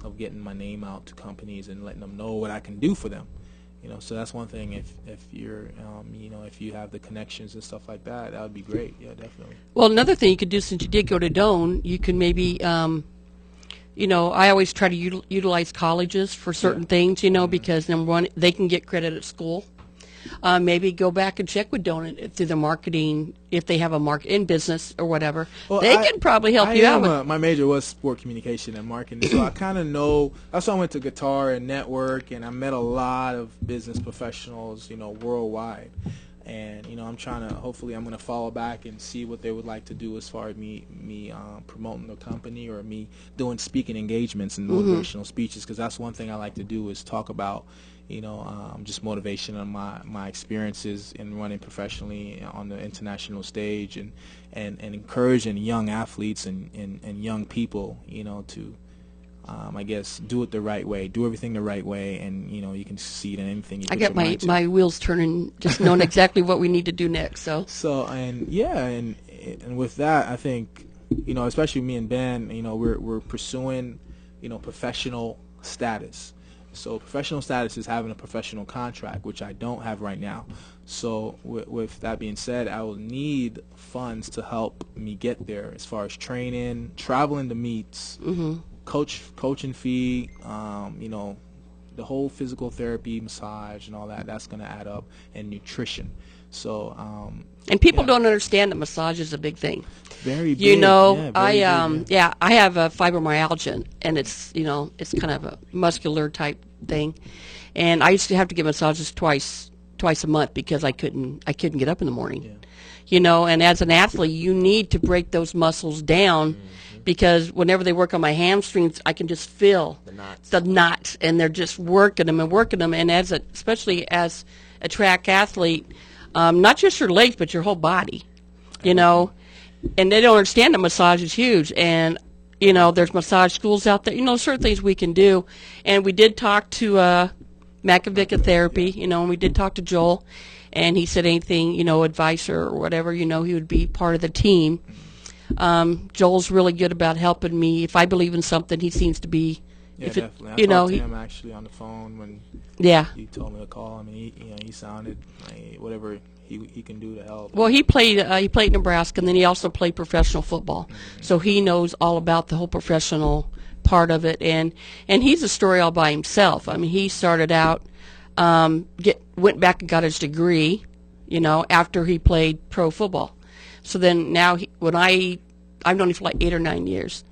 of getting my name out to companies and letting them know what I can do for them. So that's one thing. If you're, if you have the connections and stuff like that, that would be great. Yeah, definitely. Well, another thing you could do, since you did go to Doane, you can maybe, I always try to utilize colleges for certain things, because number one, they can get credit at school. Maybe go back and check with Doane through the marketing, if they have a market in business or whatever. Well, they can probably help you out. My major was sport communication and marketing, so I kind of know. That's why I went to Guitar and network, and I met a lot of business professionals, worldwide. And I'm trying to, hopefully I'm going to follow back and see what they would like to do as far as me promoting the company, or me doing speaking engagements and motivational speeches, because that's one thing I like to do, is talk about just motivation on my experiences in running professionally on the international stage, and encouraging young athletes and young people to I guess do it the right way, do everything the right way, and you can succeed in anything you I put got your mind to. my wheels turning, just knowing exactly what we need to do next. So And with that, I think especially me and Ben, we're pursuing professional status. So professional status is having a professional contract, which I don't have right now. So with that being said, I will need funds to help me get there, as far as training, traveling to meets, coaching fee, the whole physical therapy, massage, and all that. That's going to add up, and nutrition. So and people don't understand that massage is a big thing. Very big. I have a fibromyalgia, and it's it's kind of a muscular type thing, and I used to have to get massages twice a month because I couldn't get up in the morning. And as an athlete, you need to break those muscles down, because whenever they work on my hamstrings, I can just feel the knots, and they're just working them, and especially as a track athlete, not just your legs but your whole body, and they don't understand that massage is huge. And there's massage schools out there, certain things we can do. And we did talk to McCaleb Therapy, and we did talk to Joel, and he said anything, advice or whatever, he would be part of the team. Joel's really good about helping me. If I believe in something, he seems to be. Yeah, definitely. I talked to him actually on the phone when he told me to call. I mean, he sounded like whatever he can do to help. Well, he played Nebraska, and then he also played professional football. So he knows all about the whole professional part of it, and he's a story all by himself. I mean, he started out, went back and got his degree, after he played pro football. So then now, I've known him for like 8 or 9 years.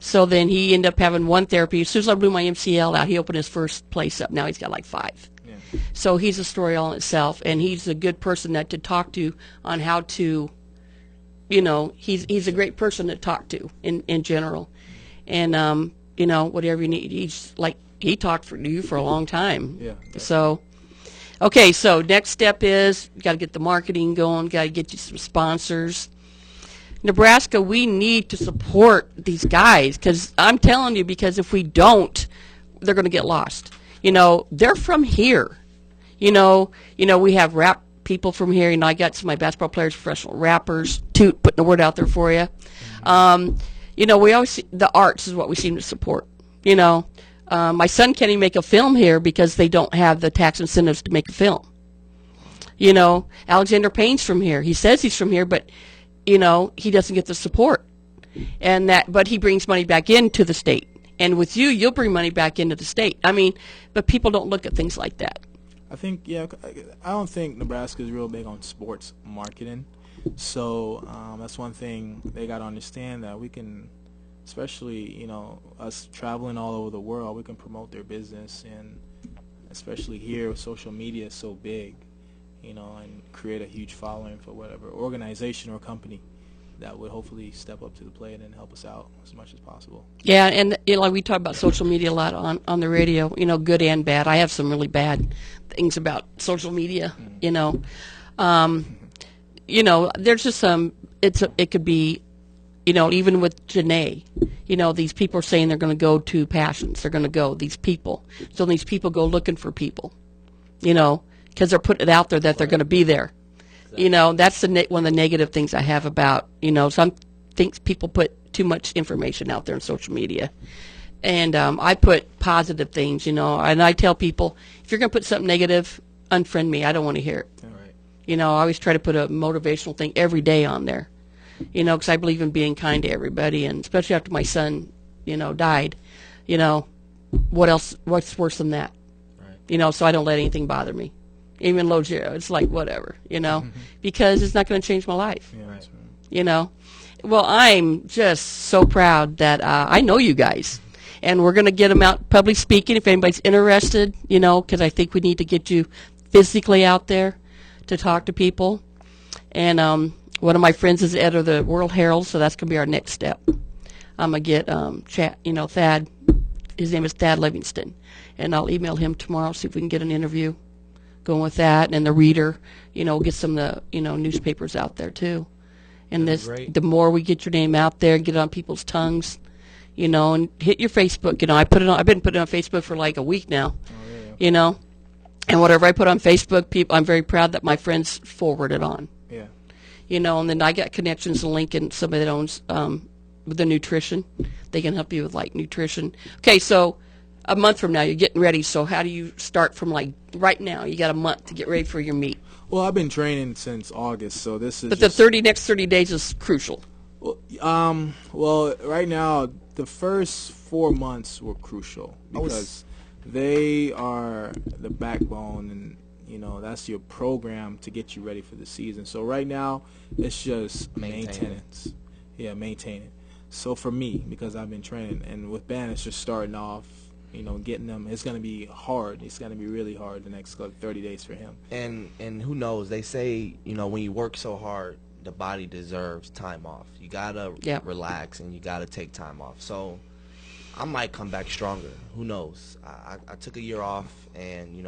So then he ended up having one therapy. As soon as I blew my MCL out, he opened his first place up. Now he's got like 5. Yeah. So he's a story all in itself, and he's a good person to talk to on how to, he's a great person to talk to in general. And, whatever you need, he talked for you for a long time. Yeah. So, okay, so next step is got to get the marketing going, got to get you some sponsors. Nebraska, we need to support these guys, because I'm telling you, because if we don't, they're going to get lost. They're from here. We have rap people from here. I got some of my basketball players, professional rappers, putting the word out there for you. We always the arts is what we seem to support. My son can't even make a film here because they don't have the tax incentives to make a film. Alexander Payne's from here. He says he's from here, but he doesn't get the support, but he brings money back into the state. And with you'll bring money back into the state. I mean, but people don't look at things like that. I think, I don't think Nebraska is real big on sports marketing. So that's one thing they got to understand, that we can, especially, us traveling all over the world, we can promote their business, and especially here with social media is so big. And create a huge following for whatever organization or company that would hopefully step up to the plate and help us out as much as possible. Yeah, and like we talk about social media a lot on the radio, good and bad. I have some really bad things about social media, there's just some, it could be, even with Janae, these people are saying they're going to go to Passions. They're going to go, these people. So these people go looking for people, because they're putting it out there that they're going to be there. Exactly. That's one of the negative things I have about, some things people put too much information out there on social media. And I put positive things, and I tell people, if you're going to put something negative, unfriend me. I don't want to hear it. Right. I always try to put a motivational thing every day on there, because I believe in being kind to everybody, and especially after my son, died, what's worse than that? Right. So I don't let anything bother me. Even low zero, it's like whatever, because it's not going to change my life. Yeah, right. Well, I'm just so proud that I know you guys, and we're going to get them out public speaking if anybody's interested, because I think we need to get you physically out there to talk to people. And one of my friends is the editor of the World Herald, so that's going to be our next step. I'm going to get Thad. His name is Thad Livingston, and I'll email him tomorrow, see if we can get an interview going with that. And the Reader, get some of the newspapers out there too. And the more we get your name out there, get it on people's tongues, and hit your Facebook. I've been putting it on Facebook for like a week now. Oh, yeah. And whatever I put on Facebook, I'm very proud that my friends forward it on. Yeah. And then I got connections in Lincoln, somebody that owns with the nutrition. They can help you with like nutrition. Okay, so a month from now you're getting ready. So how do you start from like right now? You got a month to get ready for your meet. Well, I've been training since August, so this is. But the next 30 days is crucial. Well, right now the first 4 months were crucial because they are the backbone, and that's your program to get you ready for the season. So right now it's just maintenance. Yeah, maintain it. So for me, because I've been training, and with Ben, it's just starting off, getting them. It's going to be hard. It's going to be really hard the next 30 days for him. And who knows? They say, when you work so hard, the body deserves time off. You got to relax, and you got to take time off. So I might come back stronger. Who knows? I took a year off, and,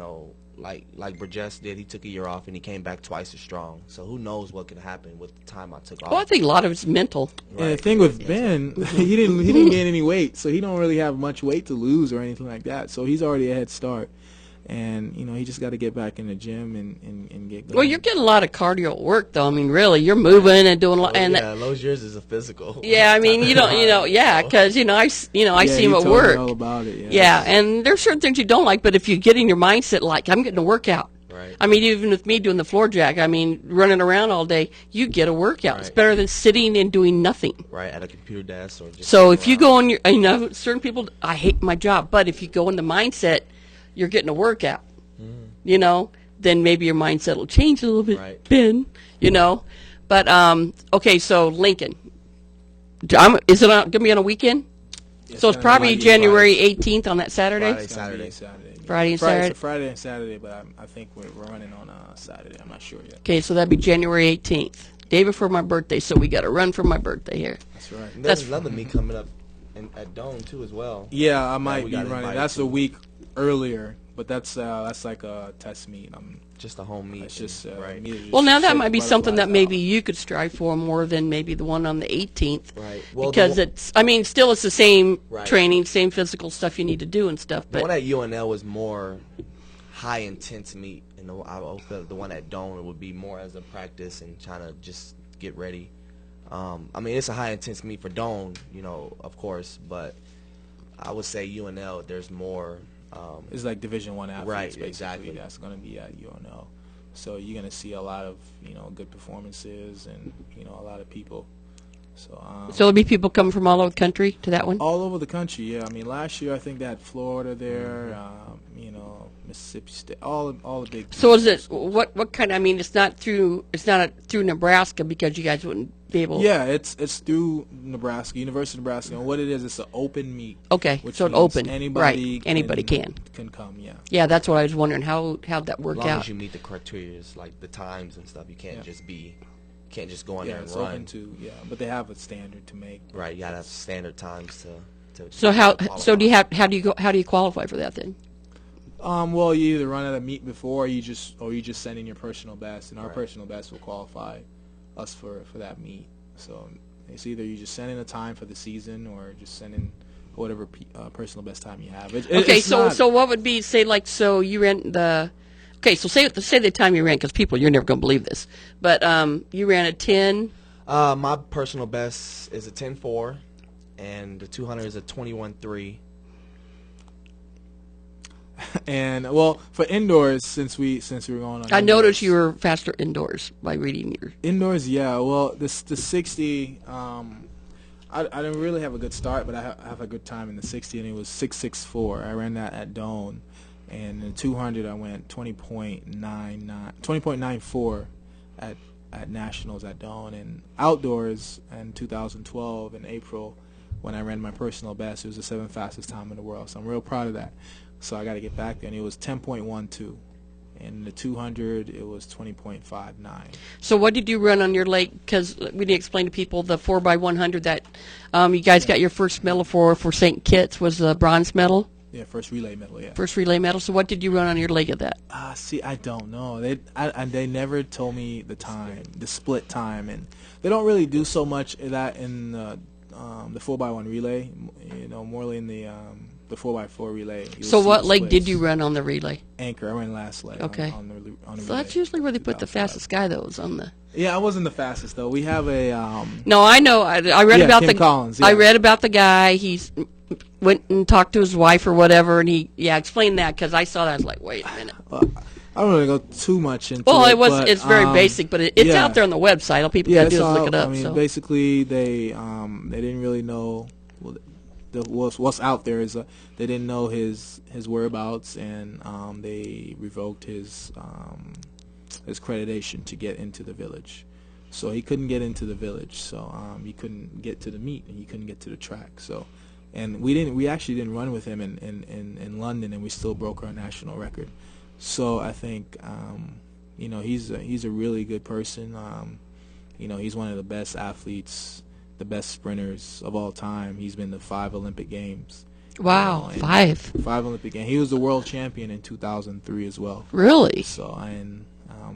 like Brijesh did, he took a year off, and he came back twice as strong. So who knows what could happen with the time I took off. Well, I think a lot of it's mental. Right. And the thing with Ben, he didn't gain any weight, so he don't really have much weight to lose or anything like that. So he's already a head start. And, he just got to get back in the gym and get going. Well, you're getting a lot of cardio work, though. I mean, really, you're moving and doing a lot. Those years is a physical. Yeah, I mean, because, I see him at work. All about it, yeah, and there's certain things you don't like, but if you get in your mindset, like, I'm getting a workout. Right. I mean, even with me doing the floor jack, I mean, running around all day, you get a workout. Right. It's better than sitting and doing nothing. Right, at a computer desk or just. So if you go on certain people, I hate my job, but if you go in the mindset, you're getting a workout. Then maybe your mindset will change a little bit, right. Ben, But, okay, so Lincoln. Is it going to be on a weekend? Yes, so it's probably January 18th on that Saturday? Friday and Saturday. Friday and Saturday, but I think we're running on Saturday. I'm not sure yet. Okay, so that'd be January 18th, day before my birthday, so we got to run for my birthday here. That's right. And there's another meet coming up at Dome, too, as well. Yeah, I might be running. That's a week earlier. But that's like a test meet. Just a home meet. It's just right. Well, now that might be something that maybe you could strive for more than maybe the one on the 18th. Right. Well, because still it's the same right. training, same physical stuff you need to do and stuff. But the one at UNL was more high intense meet, and the one at Dome would be more as a practice and trying to just get ready. It's a high intense meet for Dome, of course, but I would say UNL there's more. It's like Division I athletes, right? Basically. Exactly. That's going to be at UNL. So you're going to see a lot of good performances and a lot of people. So there'll be people coming from all over the country to that one. All over the country, yeah. I mean, last year I think they had Florida there, Mississippi State, all the big. So is it what kind? It's not through Nebraska because you guys wouldn't be able. Yeah, it's through Nebraska, University of Nebraska, and what it is, it's an open meet. Okay, which so it's means open, anybody right? Anybody can come, yeah. Yeah, that's what I was wondering. How'd that work as long out? as you meet the criteria, like the times and stuff, you can't just go in there and it's run. Open to, but they have a standard to make. Right, you gotta have standard times to. So how do you qualify for that then? Well, you either run at a meet before, or you just send in your personal best, and our right. personal best will qualify us for that meet. So it's either you just send in a time for the season, or just send in whatever personal best time you have. So what would be so you ran the. Okay, so say the time you ran, because you're never going to believe this, but you ran a 10. My personal best is a 10.4, and the 200 is a 21.3. And well, for indoors, since we were going on, I noticed you were faster indoors by reading your indoors. Yeah, well, the 60. I didn't really have a good start, but I have a good time in the 60, and it was 6.64. I ran that at Doane, and in the 200 I went 20.94 at nationals at Doane, and outdoors in 2012 in April when I ran my personal best, it was the 7th fastest time in the world. So I'm real proud of that. So I got to get back there, and it was 10.12 And the 200, it was 20.59. So what did you run on your leg? Because we didn't explain to people the 4x100 that you guys got your first medal for St. Kitts was the bronze medal. Yeah, first relay medal, yeah. First relay medal. So what did you run on your leg of that? See, I don't know. They never told me the time, the split time, and they don't really do so much of that in the 4x1 relay. You know, more in the 4x4 relay. So what leg did you run on the relay? Anchor. I ran last leg. Okay. On the So that's relay. usually where they put the fastest guy, though, is on the. Yeah, I wasn't the fastest though. We have a. No, I know. I read Yeah, about Kim the. Collins, I yeah. read about the guy. He's went and talked to his wife or whatever, and explain that because I saw that. I was like, wait a minute. I don't really go too much into Well, it. it's very basic, but it's yeah. out there on the website. All people Yeah, got to do is it's look it up. I mean, So. basically, they didn't really know. What's out there is they didn't know his whereabouts, and they revoked his accreditation to get into the village. So he couldn't get into the village. So he couldn't get to the meet, and he couldn't get to the track. So, and we actually didn't run with him in London, and we still broke our national record. So I think he's a really good person. He's one of the best athletes, the best sprinters of all time. He's been to 5 Olympic Games. Wow, and 5. 5 Olympic Games. He was the world champion in 2003 as well. Really? So, and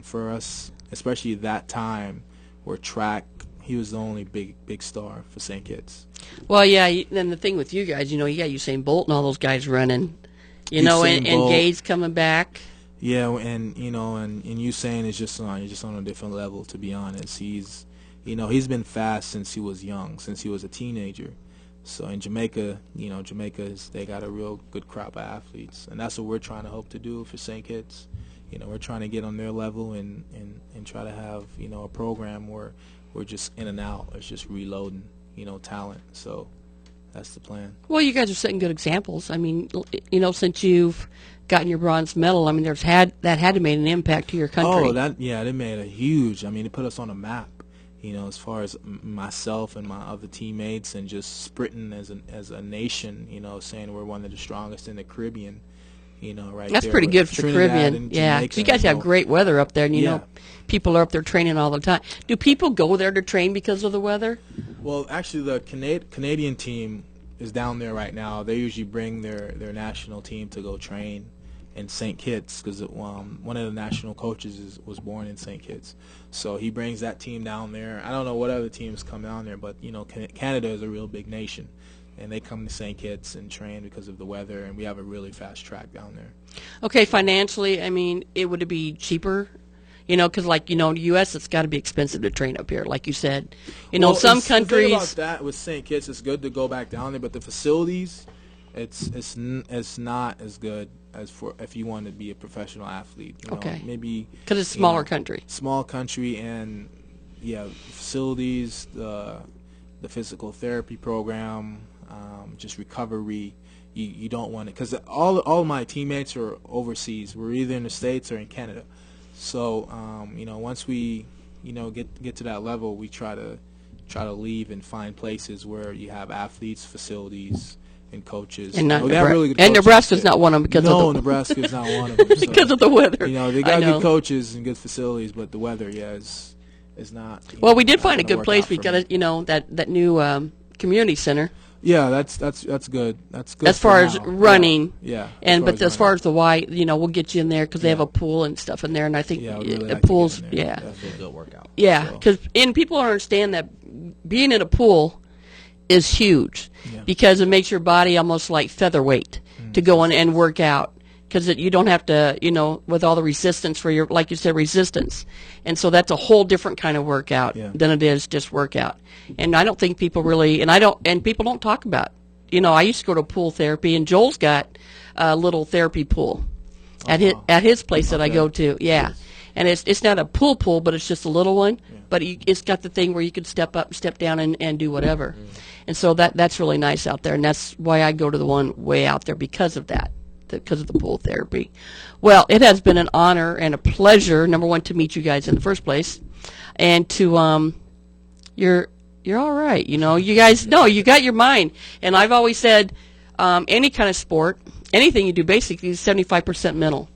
for us, especially that time, where track, he was the only big star for St. Kitts. Well, yeah. Then the thing with you guys, you got Usain Bolt and all those guys running, and Gay's coming back. Yeah, and and Usain is just on a different level. To be honest, he's been fast since he was young, since he was a teenager. So in Jamaica, they got a real good crop of athletes, and that's what we're trying to hope to do for St. Kitts. We're trying to get on their level and try to have a program where we're just in and out. It's just reloading talent. So that's the plan. Well, you guys are setting good examples. I mean, since you've gotten your bronze medal, I mean, that had to make an impact to your country. Oh, that made a huge. I mean, it put us on a map. As far as myself and my other teammates, and just sprinting as a nation. Saying we're one of the strongest in the Caribbean. Right. That's there pretty with good for the Trinidad Caribbean. and Yeah, Jamaica, because you guys have great weather up there, and Yeah. people are up there training all the time. Do people go there to train because of the weather? Well, actually, the Canadian team is down there right now. They usually bring their national team to go train in St. Kitts because one of the national coaches was born in St. Kitts. So he brings that team down there. I don't know what other teams come down there, but Canada is a real big nation. And they come to St. Kitts and train because of the weather, and we have a really fast track down there. Okay, financially, I mean, would it be cheaper? Because in the U.S., it's got to be expensive to train up here, like you said. Well, some the thing countries. about that with St. Kitts, it's good to go back down there, but the facilities, it's not as good as for if you want to be a professional athlete. Okay. Maybe Because it's a smaller country. Small country, and facilities, the physical therapy program. Just recovery, you don't want it because all my teammates are overseas. We're either in the States or in Canada. So once we get to that level, we try to leave and find places where you have athletes, facilities, and coaches. And they have really good and coaches Nebraska's there. not one of them because no, of the Nebraska's not one of them. So, because of the weather. they got good coaches and good facilities, but the weather, is not. Well, we did find a not good gonna place. work We out for got me. that new community center. Yeah, that's good. That's good As far as now. running, Yeah. as far as the why, we'll get you in there because they have a pool and stuff in there, and I think Yeah, I really the like to get pools, in there. yeah, That's a good workout. yeah, So- because people don't understand that being in a pool is huge Yeah. because it makes your body almost like featherweight to go in and work out because you don't have to, with all the resistance for your, like you said, resistance, and so that's a whole different kind of workout than it is just workout. And I don't think people really, and people don't talk about. I used to go to pool therapy, and Joel's got a little therapy pool at his place that I go to. Yeah, and it's not a pool, but it's just a little one. Yeah. But it's got the thing where you can step up, step down, and do whatever. And so that's really nice out there, and that's why I go to the one way out there because of that, because of the pool therapy. Well, it has been an honor and a pleasure, number one, to meet you guys in the first place, and to you're all right. You guys know you got your mind. And I've always said any kind of sport, anything you do basically is 75% mental.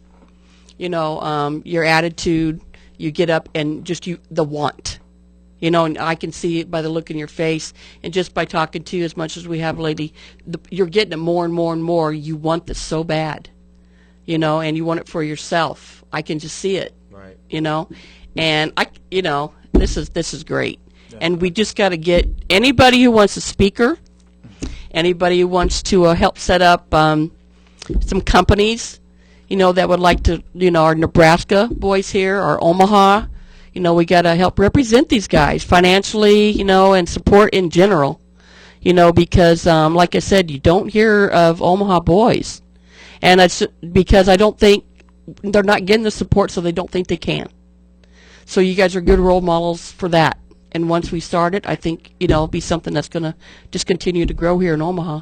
your attitude, you get up and just the want. And I can see it by the look in your face, and just by talking to you as much as we have, lady, you're getting it more and more and more. You want this so bad, and you want it for yourself. I can just see it, Right. And this is great. And we just got to get anybody who wants a speaker, anybody who wants to help set up some companies, that would like to, our Nebraska boys here, our Omaha. We got to help represent these guys financially, and support in general, because, like I said, you don't hear of Omaha boys. And it's because I don't think they're not getting the support, so they don't think they can. So you guys are good role models for that. And once we start it, I think, it'll be something that's going to just continue to grow here in Omaha.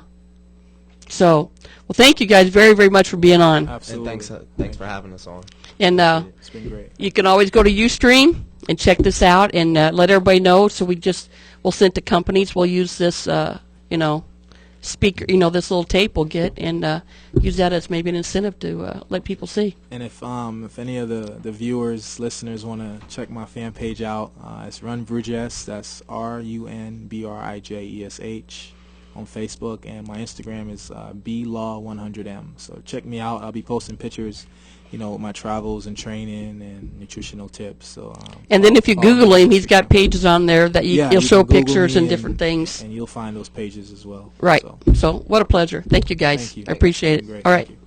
So, well, thank you guys very, very much for being on. Absolutely. And thanks for having us on. And It's been great. you can always go to Ustream and check this out and let everybody know. So we'll send to companies. We'll use this, speaker, this little tape we'll get, and use that as maybe an incentive to let people see. And if any of the viewers, listeners want to check my fan page out, it's Run Brijesh. That's RUNBRIJESH on Facebook, and my Instagram is BLaw100M. So check me out. I'll be posting pictures, with my travels and training and nutritional tips. So And then if you Google him, he's got pages on there that Yeah, he'll you show can Google pictures me and different things. and you'll find those pages as well. Right. So, So what a pleasure. Thank you, guys. thank you. I appreciate Great. it. All right. Thank you.